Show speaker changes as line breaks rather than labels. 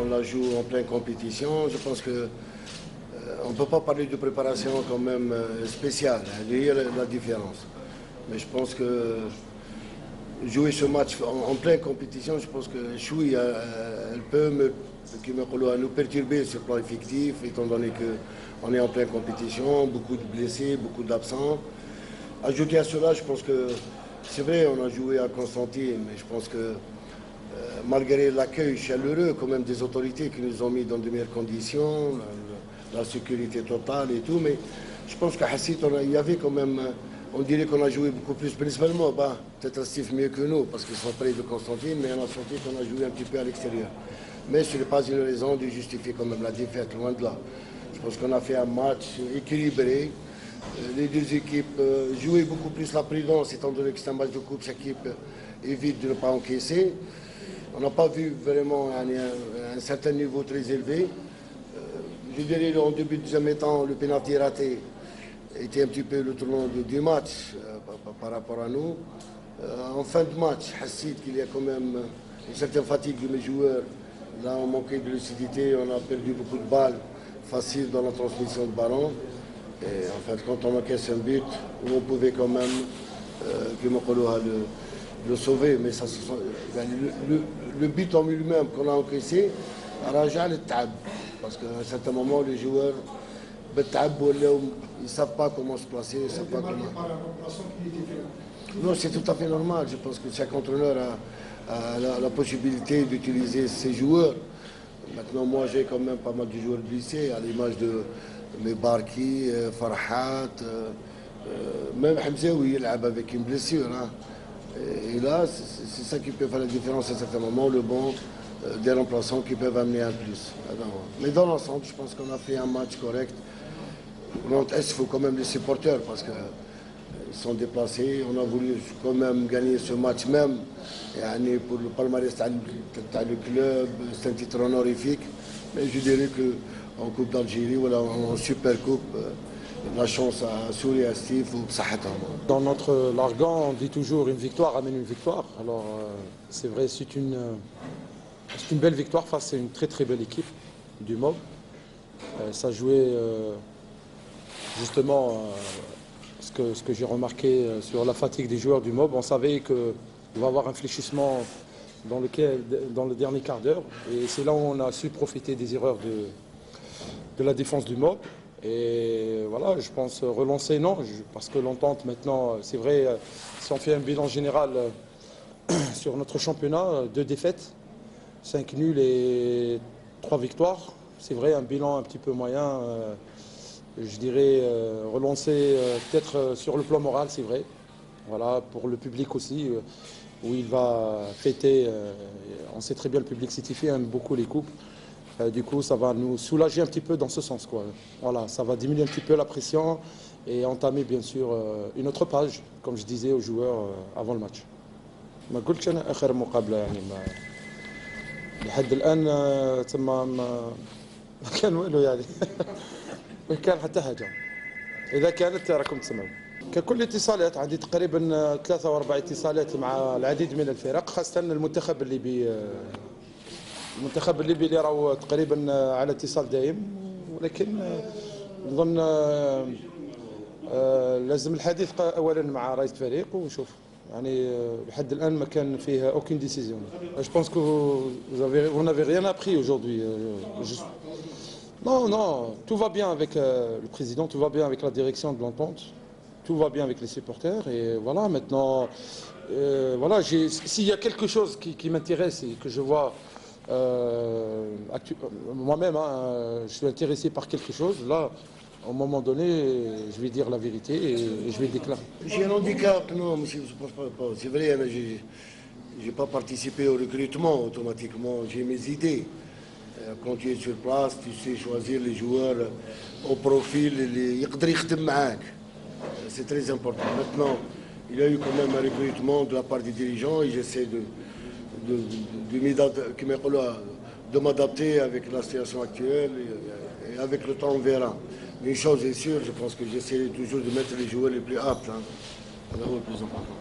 on la joue en pleine compétition. Je pense que on ne peut pas parler de préparation quand même spéciale. Il y a la différence. Mais je pense que jouer ce match en pleine compétition, je pense que Choui, elle peut nous perturber sur le plan effectif, étant donné qu'on est en pleine compétition, beaucoup de blessés, beaucoup d'absents. Ajouté à cela, je pense que c'est vrai, on a joué à Constantine, mais je pense que malgré l'accueil chaleureux quand même des autorités qui nous ont mis dans de meilleures conditions, la sécurité totale et tout, mais je pense qu'à Hassit, il y avait quand même, on dirait qu'on a joué beaucoup plus, principalement, peut-être Steve mieux que nous, parce qu'ils sont près de Constantine, mais on a senti qu'on a joué un petit peu à l'extérieur. Mais ce n'est pas une raison de justifier quand même la défaite, loin de là. Je pense qu'on a fait un match équilibré. Les deux équipes jouaient beaucoup plus la prudence, étant donné que c'est un match de coupe, chaque équipe évite de ne pas encaisser. On n'a pas vu vraiment un certain niveau très élevé. Je dirais en début de deuxième temps, le pénalty raté était un petit peu le tournant du match par rapport à nous. En fin de match, Hassid qu'il y a quand même une certaine fatigue de mes joueurs. Là, on manquait de lucidité, on a perdu beaucoup de balles faciles dans la transmission de ballon. Et en fait, quand on encaisse un but, on pouvait quand même le sauver. Mais ça, le but en lui-même qu'on a encaissé a rajouté le tab. Parce qu'à un certain moment, les joueurs ils ne savent pas comment se placer. Ils savent pas comment... Non, c'est tout à fait normal. Je pense que chaque entraîneur a la possibilité d'utiliser ses joueurs. Maintenant, moi, j'ai quand même pas mal de joueurs blessés, à l'image de mes Barki, Farhat, même Hamzaoui, il a avec une blessure. Hein. Et là, c'est ça qui peut faire la différence à certains moments, le bon des remplaçants qui peuvent amener un plus. Mais dans l'ensemble, je pense qu'on a fait un match correct. Il faut quand même les supporters parce qu'ils sont déplacés. On a voulu quand même gagner ce match même. Et pour le palmarès du club, c'est un titre honorifique. Mais je dirais qu'en Coupe d'Algérie ou en Super Coupe, la chance à Souri et à Steve ou Psahatam.
Dans notre jargon, on dit toujours une victoire amène une victoire. Alors c'est vrai, c'est une belle victoire face à une très très belle équipe du MOB. Ça jouait justement ce que j'ai remarqué sur la fatigue des joueurs du MOB. On savait qu'il va y avoir un fléchissement dans le dernier quart d'heure. Et c'est là où on a su profiter des erreurs de la défense du MOB. Et voilà, je pense relancer, non, parce que l'entente maintenant, c'est vrai, si on fait un bilan général sur notre championnat, 2 défaites, 5 nuls et 3 victoires. C'est vrai, un bilan un petit peu moyen, je dirais relancer peut-être sur le plan moral, c'est vrai. Voilà, pour le public aussi, où il va fêter, on sait très bien le public Sétifi aime beaucoup les coupes. Du coup, ça va nous soulager un petit peu dans ce sens, quoi. Voilà, ça va diminuer un petit peu la pression et entamer bien sûr une autre page, comme je disais aux joueurs avant le match. ما قلتش انا اخر مقابله يعني لحد الان تم ما كان والو يعني ما كان حتى حاجه اذا كانت راكم تسمعوا ككل اتصالات عندي تقريبا 3 أو 4 اتصالات مع العديد من الفرق خاصه المنتخب الليبي اللي راهو تقريبا على اتصال دائم ولكن نظن لازم الحديث اولا مع رئيس الفريق ونشوف يعني لحد الان ما كان فيه aucune décision. Je pense que vous n'avez rien appris aujourd'hui. Non, tout va bien avec le président, tout va bien avec la direction de l'entente, tout va bien avec les supporters et voilà maintenant voilà, s'il y a quelque chose qui m'intéresse et que je vois moi-même, je suis intéressé par quelque chose, là, à un moment donné, je vais dire la vérité et je vais le déclarer.
J'ai un handicap, non, monsieur, c'est vrai, je n'ai pas participé au recrutement automatiquement, j'ai mes idées. Quand tu es sur place, tu sais choisir les joueurs au profil, c'est très important. Maintenant, il y a eu quand même un recrutement de la part des dirigeants et j'essaie de m'adapter avec la situation actuelle et avec le temps on verra. Mais une chose est sûre, je pense que j'essaie toujours de mettre les joueurs les plus aptes. Hein. C'est le plus important.